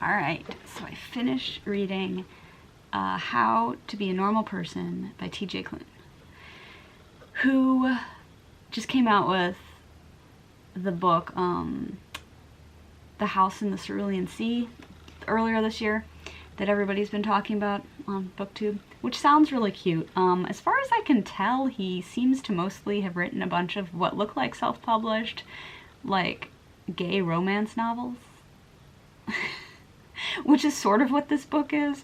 Alright, so I finished reading How to Be a Normal Person by T.J. Klune, who just came out with the book The House in the Cerulean Sea earlier this year that everybody's been talking about on BookTube, which sounds really cute. As far as I can tell, he seems to mostly have written a bunch of what look like self-published, like, gay romance novels. Which is sort of what this book is.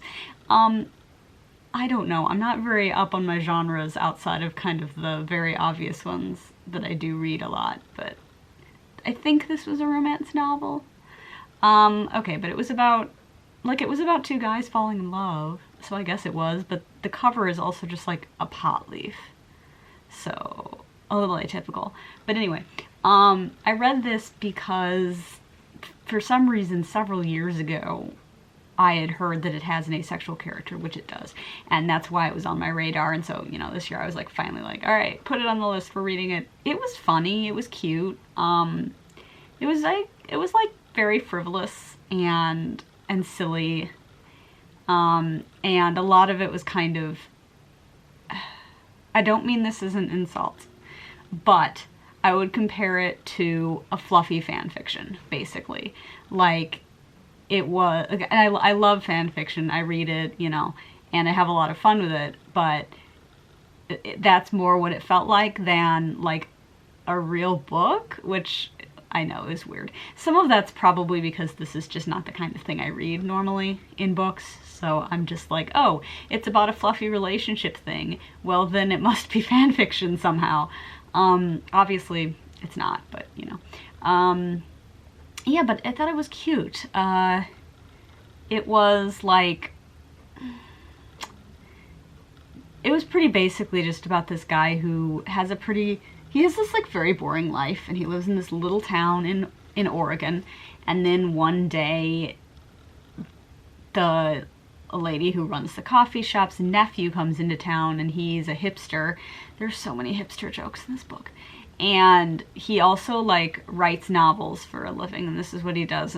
I don't know. I'm not very up on my genres outside of kind of the very obvious ones that I do read a lot, but I think this was a romance novel. Okay, but it was about two guys falling in love, so I guess it was, but the cover is also just like a pot leaf. So, a little atypical. But anyway, I read this because for some reason several years ago I had heard that it has an asexual character, which it does, and that's why it was on my radar. And so, you know, this year I was like finally like, all right, put it on the list for reading it. It was funny, it was cute, it was like very frivolous and silly, and a lot of it was kind of, I don't mean this as an insult, but I would compare it to a fluffy fan fiction, basically. Like, it was, and I love fan fiction, I read it, you know, and I have a lot of fun with it, but that's more what it felt like than, like, a real book, which I know is weird. Some of that's probably because this is just not the kind of thing I read normally in books, so I'm just like, oh, it's about a fluffy relationship thing, well then it must be fan fiction somehow. Obviously it's not, but you know. Yeah, but I thought it was cute. It was like, it was pretty basically just about this guy who has he has this like very boring life, and he lives in this little town in Oregon, and then one day a lady who runs the coffee shop's nephew comes into town, and he's a hipster. There's so many hipster jokes in this book. And he also like writes novels for a living, and this is what he does.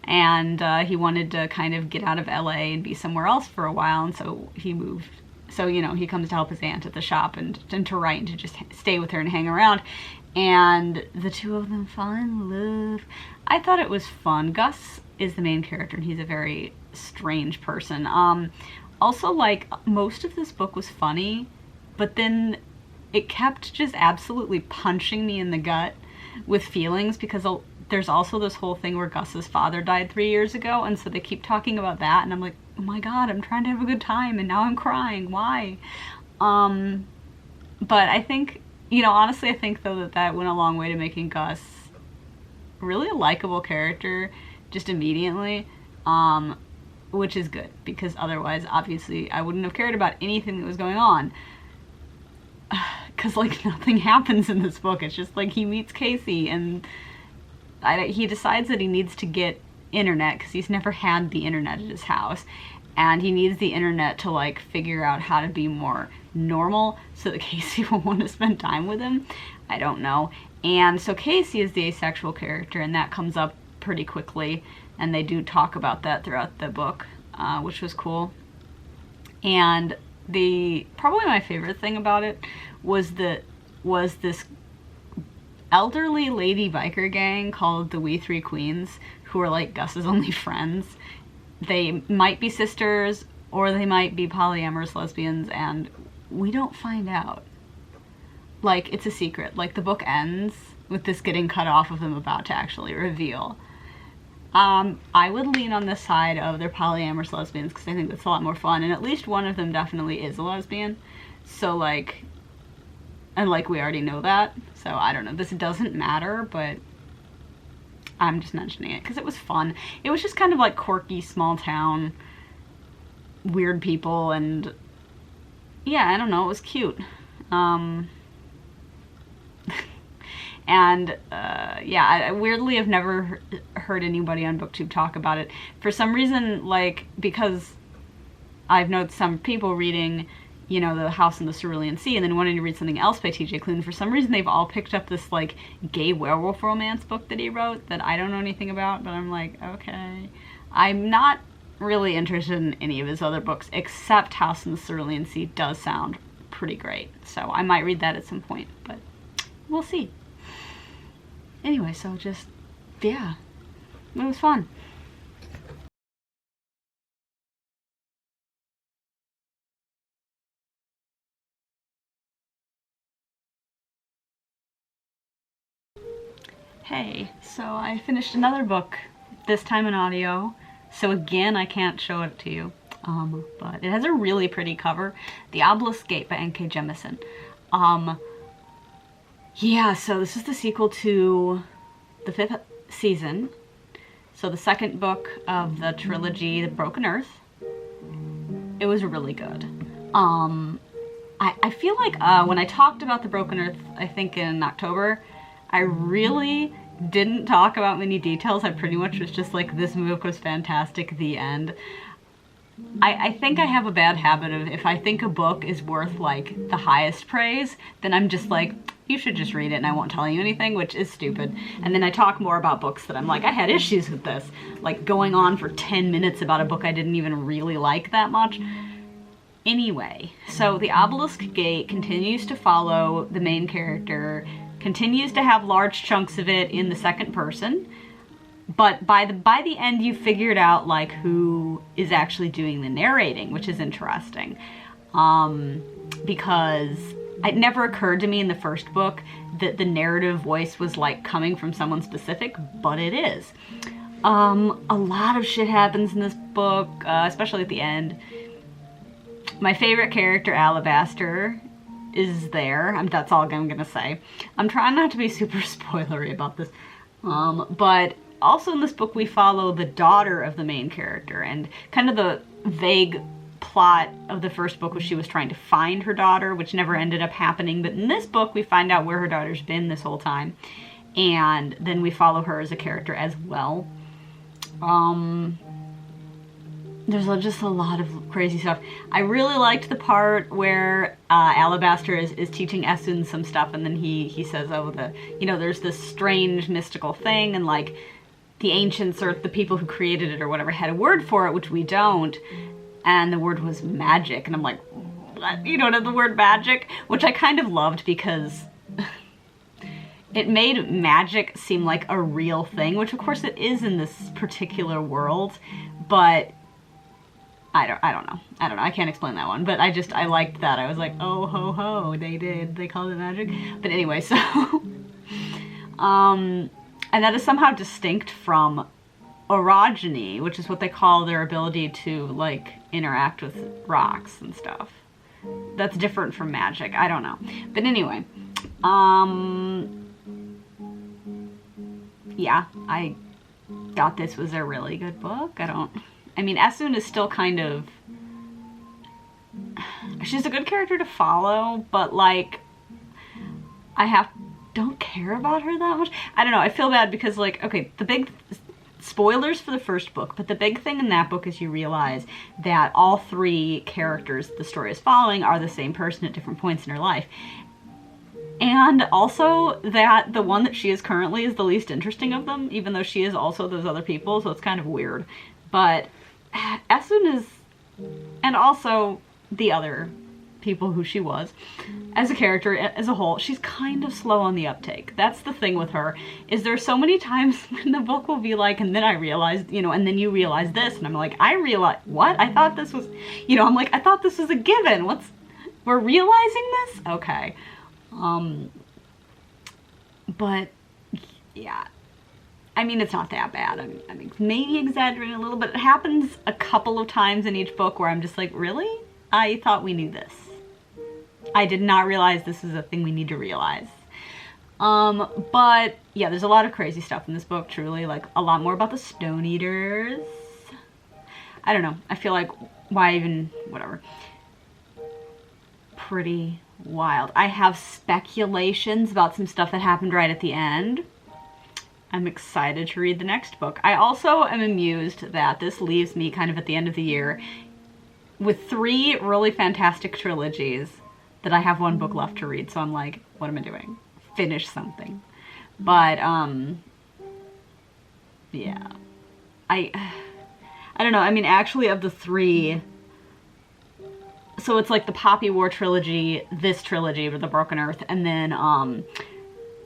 And he wanted to kind of get out of LA and be somewhere else for a while, and so he moved. So, you know, he comes to help his aunt at the shop and to write and to just stay with her and hang around. And the two of them fall in love. I thought it was fun. Gus is the main character, and he's a very strange person. Also, like, most of this book was funny, but then it kept just absolutely punching me in the gut with feelings, because there's also this whole thing where Gus's father died 3 years ago, and so they keep talking about that, and I'm like, oh my god, I'm trying to have a good time, and now I'm crying, why? But I think, you know, honestly, I think though that went a long way to making Gus really a likable character just immediately, which is good, because otherwise, obviously, I wouldn't have cared about anything that was going on. Because, like, nothing happens in this book. It's just, like, he meets Casey, and he decides that he needs to get internet, because he's never had the internet at his house. And he needs the internet to, like, figure out how to be more normal so that Casey will want to spend time with him. I don't know. And so Casey is the asexual character, and that comes up pretty quickly. And they do talk about that throughout the book, which was cool. And probably my favorite thing about it was this elderly lady biker gang called the We Three Queens, who are like Gus's only friends. They might be sisters, or they might be polyamorous lesbians, and we don't find out. Like, it's a secret. Like, the book ends with this getting cut off of them about to actually reveal. I would lean on the side of they're polyamorous lesbians, because I think that's a lot more fun, and at least one of them definitely is a lesbian. So, like, and like, we already know that, so I don't know, this doesn't matter, but I'm just mentioning it because it was fun. It was just kind of like quirky, small town, weird people, and yeah, I don't know, it was cute. And yeah, I weirdly have never heard anybody on BookTube talk about it. For some reason, like, because I've known some people reading, you know, The House in the Cerulean Sea, and then wanting to read something else by T.J. Klune, for some reason they've all picked up this, like, gay werewolf romance book that he wrote that I don't know anything about, but I'm like, okay. I'm not really interested in any of his other books, except House in the Cerulean Sea does sound pretty great. So I might read that at some point, but we'll see. Anyway, so just, yeah, it was fun. Hey, so I finished another book, this time in audio, so again I can't show it to you, but it has a really pretty cover, The Obelisk Gate by N.K. Jemisin. Yeah, so this is the sequel to the 5th season, so the second book of the trilogy, The Broken Earth. It was really good. I feel like when I talked about The Broken Earth, I think in October, I really didn't talk about many details. I pretty much was just like, this book was fantastic, the end. I think I have a bad habit of, if I think a book is worth like the highest praise, then I'm just like, you should just read it and I won't tell you anything, which is stupid. And then I talk more about books that I'm like, I had issues with this. Like going on for 10 minutes about a book I didn't even really like that much. Anyway, so The Obelisk Gate continues to follow the main character, continues to have large chunks of it in the second person, but by the end you figured out like who is actually doing the narrating, which is interesting, because it never occurred to me in the first book that the narrative voice was like coming from someone specific, but it is. A lot of shit happens in this book, especially at the end. My favorite character, Alabaster, is there. That's all I'm gonna say. I'm trying not to be super spoilery about this. But also in this book we follow the daughter of the main character, and kind of the vague plot of the first book was she was trying to find her daughter, which never ended up happening. But in this book we find out where her daughter's been this whole time, and then we follow her as a character as well. There's just a lot of crazy stuff. I really liked the part where Alabaster is teaching Essun some stuff, and then he says, oh, there's this strange mystical thing, and like the ancients or the people who created it or whatever had a word for it, which we don't, and the word was magic. And I'm like, what? You don't have the word magic? Which I kind of loved, because it made magic seem like a real thing, which of course it is in this particular world, but I don't know. I can't explain that one, but I liked that. I was like, oh ho ho, they called it magic. But anyway, so and that is somehow distinct from orogeny, which is what they call their ability to like interact with rocks and stuff. That's different from magic. I don't know. But anyway, yeah, I thought this was a really good book. I mean, Essun is still kind of, she's a good character to follow, but like, don't care about her that much. I don't know, I feel bad because like, okay, the big, spoilers for the first book, but the big thing in that book is you realize that all three characters the story is following are the same person at different points in her life. And also that the one that she is currently is the least interesting of them, even though she is also those other people, so it's kind of weird. But Essun is, and also the other people who she was, as a character, as a whole, she's kind of slow on the uptake. That's the thing with her, is there so many times when the book will be like, and then I realized, and then you realize this, and I'm like, what? I thought this was, I'm like, I thought this was a given. We're realizing this? Okay. But, yeah. I mean, it's not that bad. I mean, maybe exaggerating a little, but it happens a couple of times in each book where I'm just like, really? I thought we knew this. I did not realize this is a thing we need to realize. But yeah, there's a lot of crazy stuff in this book, truly, like a lot more about the Stone Eaters. I don't know. I feel like, why even, whatever. Pretty wild. I have speculations about some stuff that happened right at the end. I'm excited to read the next book. I also am amused that this leaves me kind of at the end of the year with 3 really fantastic trilogies that I have 1 book left to read. So I'm like, what am I doing? Finish something. But, yeah. I don't know, I mean, actually, of the three, so it's like the Poppy War trilogy, this trilogy with the Broken Earth, and then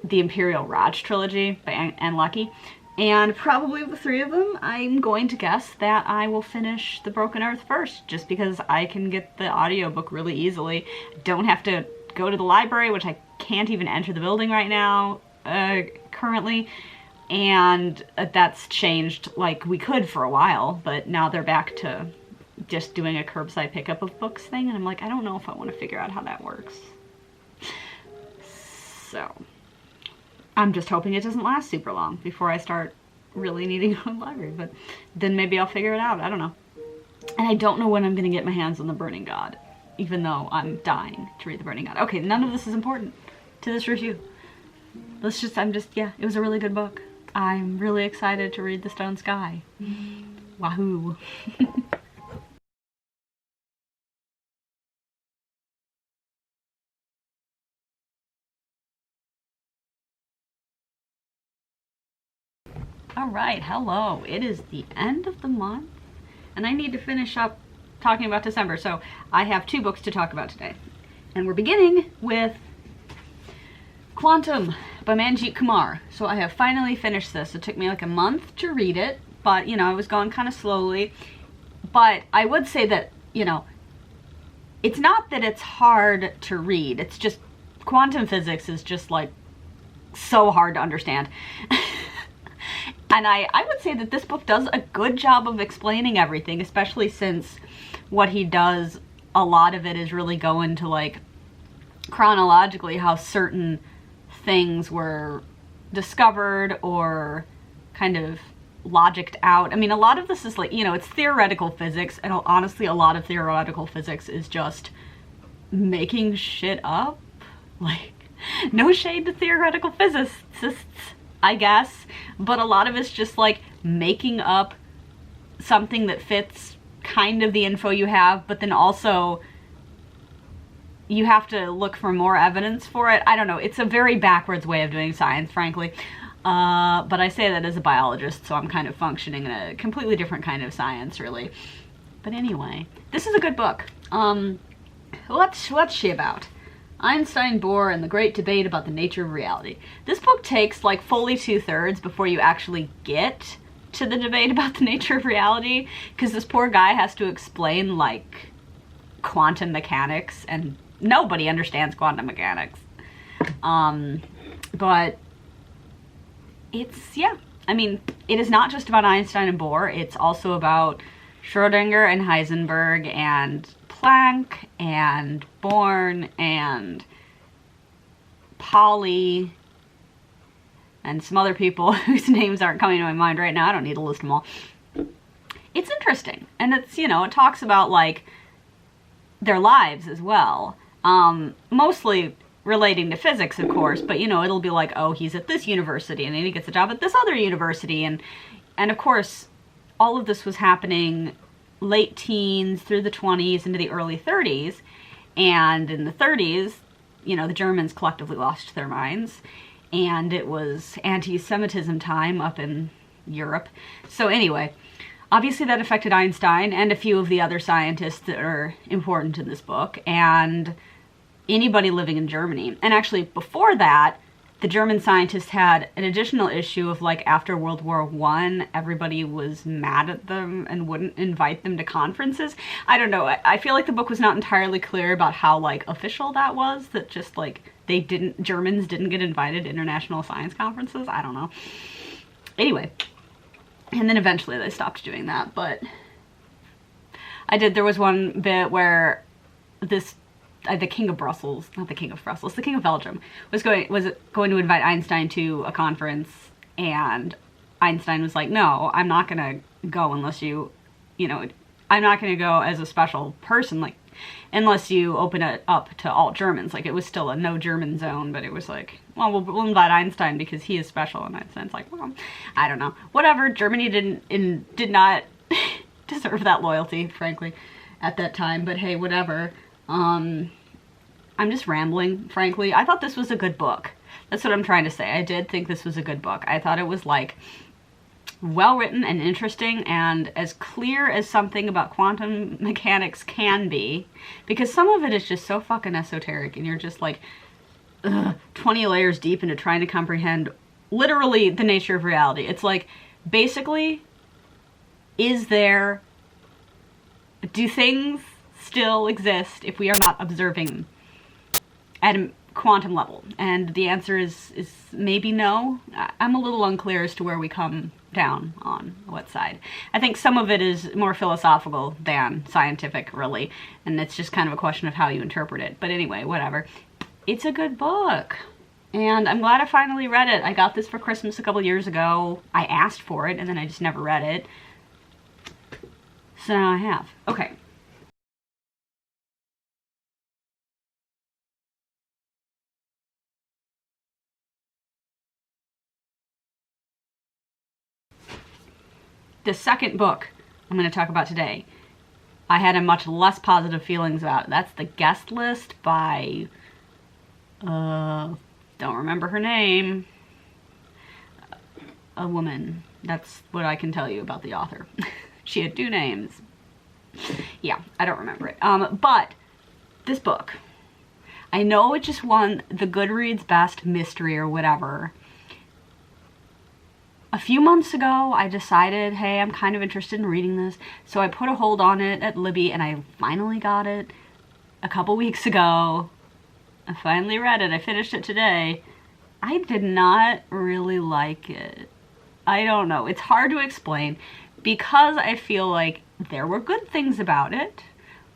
the Imperial Raj trilogy by Anne Leckie. And probably the three of them, I'm going to guess that I will finish the Broken Earth first, just because I can get the audiobook really easily. Don't have to go to the library, which I can't even enter the building right now, currently. And that's changed. Like, we could for a while, but now they're back to just doing a curbside pickup of books thing, and I'm like, I don't know if I want to figure out how that works. So I'm just hoping it doesn't last super long before I start really needing a library, but then maybe I'll figure it out. I don't know. And I don't know when I'm going to get my hands on The Burning God, even though I'm dying to read The Burning God. Okay, none of this is important to this review. Yeah, it was a really good book. I'm really excited to read The Stone Sky. Wahoo. Alright, hello. It is the end of the month, and I need to finish up talking about December, so I have 2 books to talk about today. And we're beginning with Quantum by Manjeet Kumar. So I have finally finished this. It took me like a month to read it, but, you know, I was going kind of slowly. But I would say that, you know, it's not that it's hard to read. It's just, quantum physics is just, like, so hard to understand. And I would say that this book does a good job of explaining everything, especially since what he does, a lot of it is really go into, like, chronologically how certain things were discovered or kind of logicked out. I mean, a lot of this is like, you know, it's theoretical physics, and honestly, a lot of theoretical physics is just making shit up. Like, no shade to theoretical physicists, I guess, but a lot of it's just like making up something that fits kind of the info you have, but then also you have to look for more evidence for it. I don't know, it's a very backwards way of doing science, frankly. But I say that as a biologist, so I'm kind of functioning in a completely different kind of science, really. But anyway, this is a good book. What's she about? Einstein, Bohr, and the Great Debate About the Nature of Reality. This book takes like fully 2/3 before you actually get to the debate about the nature of reality, because this poor guy has to explain like quantum mechanics, and nobody understands quantum mechanics. But it's, yeah, I mean, it is not just about Einstein and Bohr, it's also about Schrödinger and Heisenberg and Planck and Born and Pauli and some other people whose names aren't coming to my mind right now. I don't need to list them all. It's interesting, and it's, you know, it talks about like their lives as well, mostly relating to physics, of course, but, you know, it'll be like, oh, he's at this university and then he gets a job at this other university, and of course all of this was happening late teens through the 20s into the early 30s, and in the 30s, you know, the Germans collectively lost their minds, and it was anti-Semitism time up in Europe. So anyway, obviously that affected Einstein and a few of the other scientists that are important in this book, and anybody living in Germany. And actually before that, the German scientists had an additional issue of, like, after World War I, everybody was mad at them and wouldn't invite them to conferences. I don't know, I feel like the book was not entirely clear about how, like, official that was, that just, like, Germans didn't get invited to international science conferences. I don't know. Anyway, and then eventually they stopped doing that, but there was one bit where the King of Brussels, not the King of Brussels, the King of Belgium was going to invite Einstein to a conference, and Einstein was like, no, I'm not gonna go unless you know, I'm not gonna go as a special person, like, unless you open it up to all Germans. Like, it was still a no German zone, but it was like, well, we'll invite Einstein because he is special. And Einstein's like, well, I don't know, whatever. Germany did not deserve that loyalty, frankly, at that time, but hey, whatever. I'm just rambling, frankly. I thought this was a good book. That's what I'm trying to say. I did think this was a good book. I thought it was, like, well written and interesting and as clear as something about quantum mechanics can be, because some of it is just so fucking esoteric and you're just like 20 layers deep into trying to comprehend literally the nature of reality. It's like, basically, do things still exist if we are not observing them at a quantum level? And the answer is maybe no. I'm a little unclear as to where we come down on what side. I think some of it is more philosophical than scientific, really, and it's just kind of a question of how you interpret it. But anyway, whatever. It's a good book, and I'm glad I finally read it. I got this for Christmas a couple years ago. I asked for it, and then I just never read it. So now I have. Okay. The second book I'm going to talk about today, I had a much less positive feelings about. That's The Guest List by, don't remember her name, a woman. That's what I can tell you about the author. She had 2 names. Yeah, I don't remember it. But this book, I know it just won the Goodreads Best Mystery or whatever. A few months ago, I decided, hey, I'm kind of interested in reading this. So I put a hold on it at Libby, and I finally got it a couple weeks ago. I finally read it. I finished it today. I did not really like it. I don't know. It's hard to explain because I feel like there were good things about it,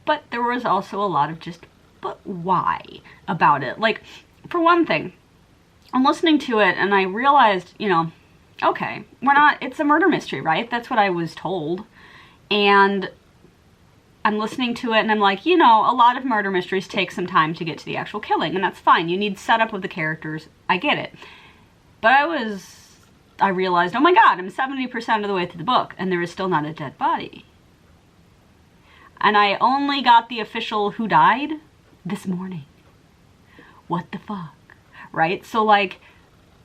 but there was also a lot of just, but why about it? Like, for one thing, I'm listening to it and I realized, you know, okay, it's a murder mystery, right? That's what I was told. And I'm listening to it and I'm like, you know, a lot of murder mysteries take some time to get to the actual killing, and that's fine. You need setup of the characters. I get it. But I realized, oh my god, I'm 70% of the way through the book and there is still not a dead body. And I only got the official who died this morning. What the fuck? Right? So like,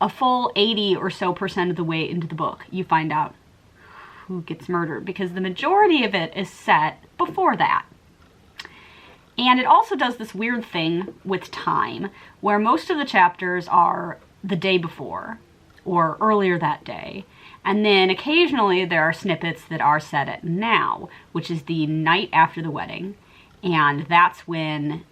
a full 80 or so % of the way into the book, you find out who gets murdered, because the majority of it is set before that. And it also does this weird thing with time, where most of the chapters are the day before, or earlier that day, and then occasionally there are snippets that are set at now, which is the night after the wedding, and that's when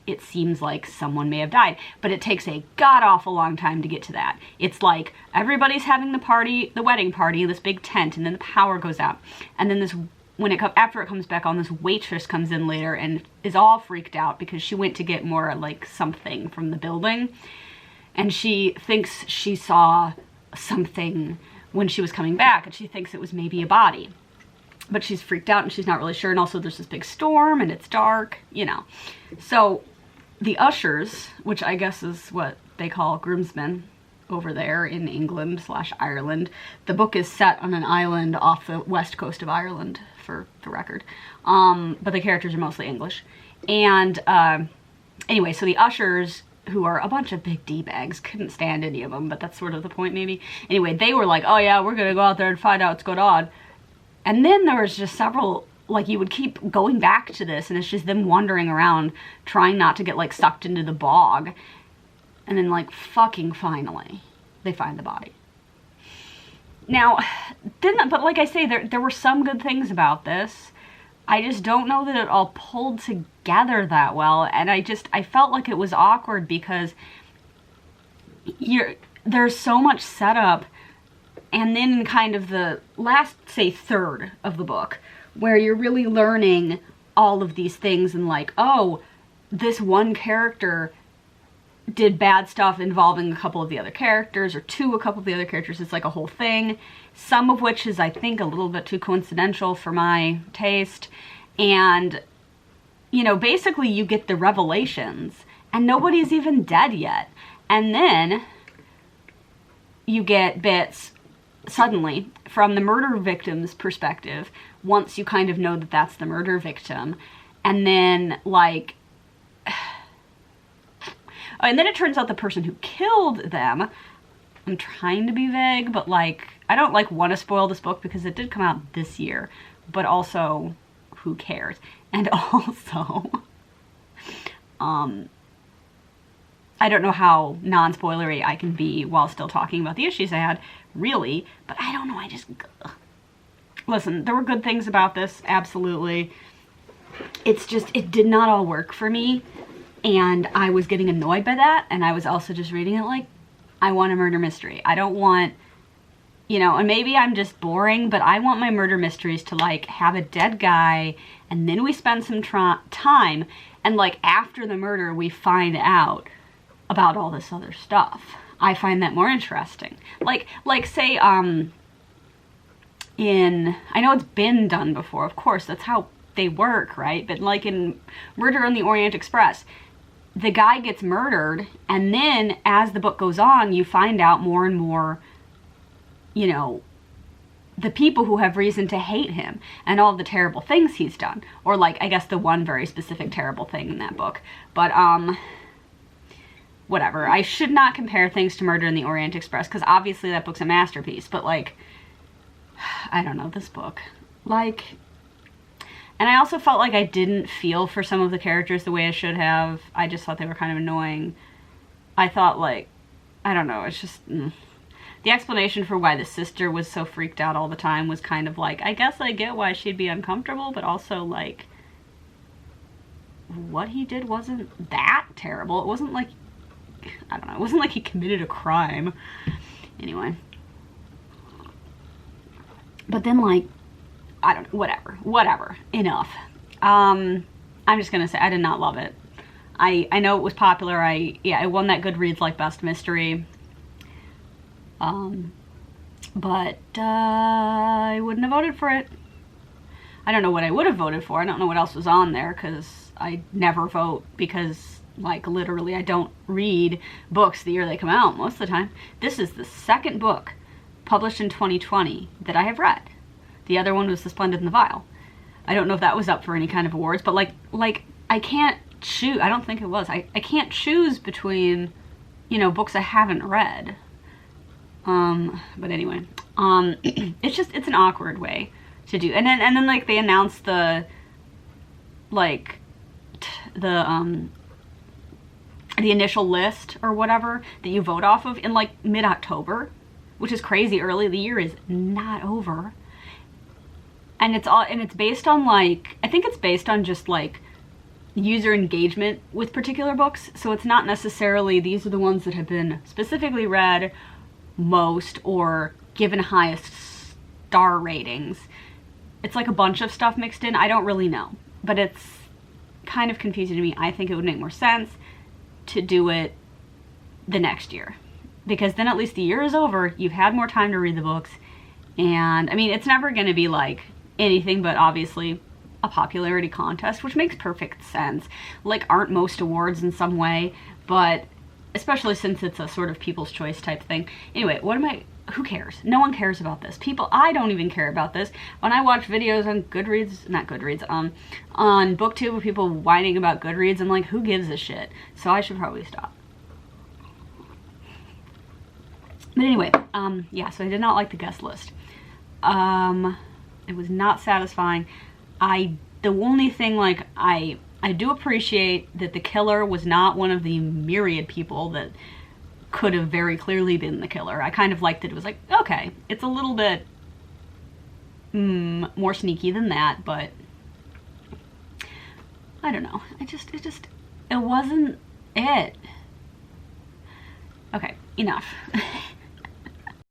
it seems like someone may have died, but it takes a god-awful long time to get to that. It's like everybody's having the wedding party in this big tent, and then the power goes out, and then after it comes back on, this waitress comes in later and is all freaked out because she went to get more like something from the building, and she thinks she saw something when she was coming back, and she thinks it was maybe a body. But she's freaked out and she's not really sure, and also there's this big storm and it's dark, you know. So the ushers, which I guess is what they call groomsmen over there in England/Ireland. The book is set on an island off the west coast of Ireland, for the record. But the characters are mostly English. And anyway, so the ushers, who are a bunch of big D-bags, couldn't stand any of them, but that's sort of the point maybe. Anyway, they were like, oh yeah, we're gonna go out there and find out what's going on. And then there was just several, like, you would keep going back to this, and it's just them wandering around, trying not to get, like, sucked into the bog. And then, like, fucking finally, they find the body. Now, but like I say, there were some good things about this. I just don't know that it all pulled together that well, and I felt like it was awkward because there's so much setup, and then kind of the last, say, third of the book, where you're really learning all of these things and like, oh, this one character did bad stuff involving a couple of the other characters, or a couple of the other characters. It's like a whole thing, some of which is, I think, a little bit too coincidental for my taste. And, you know, basically you get the revelations and nobody's even dead yet. And then you get bits suddenly from the murder victim's perspective once you kind of know that that's the murder victim. And then, like, and then it turns out the person who killed them, I'm trying to be vague, but, like, I don't like want to spoil this book because it did come out this year, but also who cares? And also, I don't know how non-spoilery I can be while still talking about the issues I had, really, but I don't know, I just, listen, there were good things about this, absolutely. It's just, it did not all work for me, and I was getting annoyed by that, and I was also just reading it like, I want a murder mystery. I don't want, you know, and maybe I'm just boring, but I want my murder mysteries to, like, have a dead guy, and then we spend some time, and, like, after the murder, we find out about all this other stuff. I find that more interesting. Like say, I know it's been done before, of course, that's how they work, right? But like in Murder on the Orient Express, the guy gets murdered, and then as the book goes on, you find out more and more, you know, the people who have reason to hate him and all the terrible things he's done. Or like, I guess the one very specific terrible thing in that book. But, whatever. I should not compare things to Murder in the Orient Express, because obviously that book's a masterpiece, but like, I don't know, this book. Like, and I also felt like I didn't feel for some of the characters the way I should have. I just thought they were kind of annoying. I thought, like, I don't know, it's just, the explanation for why the sister was so freaked out all the time was kind of like, I guess I get why she'd be uncomfortable, but also like, what he did wasn't that terrible. It wasn't like, I don't know, it wasn't like he committed a crime. Anyway. But then, like, I don't know, whatever, enough. I'm just gonna say, I did not love it. I know it was popular, it won that Goodreads, like, best mystery. But, I wouldn't have voted for it. I don't know what I would have voted for. I don't know what else was on there, because I never vote, because, like, literally, I don't read books the year they come out most of the time. This is the second book published in 2020 that I have read. The other one was The Splendid and the Vile. I don't know if that was up for any kind of awards, but like I can't choose. I don't think it was. I can't choose between, you know, books I haven't read. But anyway, it's just, it's an awkward way to do. And then like they announced the, like, the initial list or whatever that you vote off of in like mid-October, which is crazy early. The year is not over. And it's based on, like, I think it's based on just like user engagement with particular books. So it's not necessarily these are the ones that have been specifically read most or given highest star ratings. It's like a bunch of stuff mixed in. I don't really know, but it's kind of confusing to me. I think it would make more sense to do it the next year, because then at least the year is over, you've had more time to read the books, and I mean, it's never going to be like anything but obviously a popularity contest, which makes perfect sense. Like, aren't most awards in some way, but especially since it's a sort of people's choice type thing. Anyway, who cares? No one cares about this. I don't even care about this. When I watch videos on on BookTube of people whining about Goodreads, I'm like, who gives a shit? So I should probably stop. But anyway, yeah, so I did not like the guest list. It was not satisfying. The only thing, like, I do appreciate that the killer was not one of the myriad people that could have very clearly been the killer. I kind of liked that it was like, okay, it's a little bit more sneaky than that, but I don't know. It wasn't it. Okay, enough.